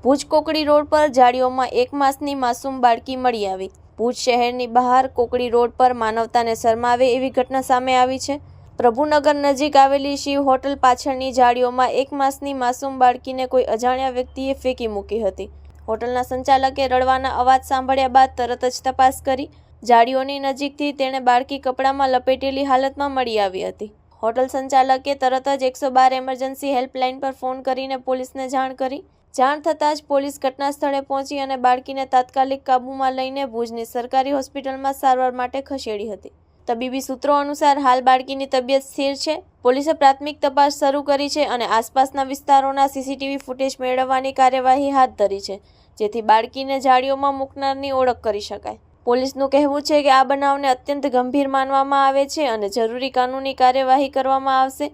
Bhuj કોકડી road પર જાળીઓમાં 1 માસની માસૂમ બાળકી મળી આવી। ભુજ શહેરની બહાર કોકડી રોડ પર માનવતાને શરમાવે એવી ઘટના સામે આવી છે। પ્રભુનગર નજીક આવેલી શિવ હોટલ પાછળની જાળીઓમાં 1 માસની માસૂમ બાળકીને કોઈ અજાણ્યા વ્યક્તિએ ફેંકી મૂકી હતી। હોટલના સંચાલકે રડવાના અવાજ સાંભળ્યા બાદ તરત જ તપાસ કરી। જાળીઓની નજીકથી તેણે બાળકી કપડામાં લપેટેલી હાલતમાં મળી આવી હતી। હોટલ સંચાલકે તરત જ 112 એમરજન્સી હેલ્પલાઇન પર ફોન કરીને પોલીસને જાણ કરી। જાણ થતાં જ પોલીસ ઘટના સ્થળે પહોંચી અને બાળકીને તાત્કાલિક કાબૂમાં લઈને ભુજની સરકારી હોસ્પિટલમાં સારવાર માટે ખસેડી હતી। તબીબી સૂત્રો અનુસાર હાલ બાળકીની તબિયત સ્થિર છે। પોલીસે પ્રાથમિક તપાસ શરૂ કરી છે અને આસપાસના વિસ્તારોના સીસીટીવી ફૂટેજ મેળવવાની કાર્યવાહી હાથ ધરી છે, જેથી બાળકીને જાળીઓમાં મૂકનારની ઓળખ કરી શકાય। પોલીસનું કહેવું છે કે આ બનાવને અત્યંત ગંભીર માનવામાં આવે છે અને જરૂરી કાનૂની કાર્યવાહી કરવામાં આવશે।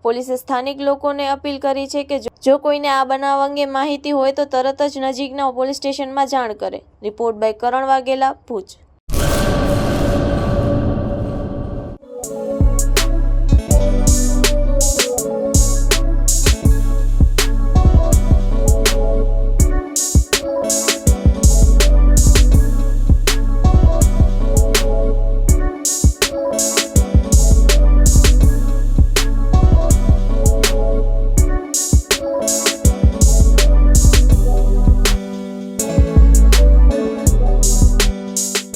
પોલીસે સ્થાનિક લોકોને અપીલ કરી છે કે જો કોઈને આ બનાવ અંગે માહિતી હોય તો તરત જ નજીકના પોલીસ સ્ટેશનમાં જાણ કરે। Report by Karan Vaghela, Bhuj.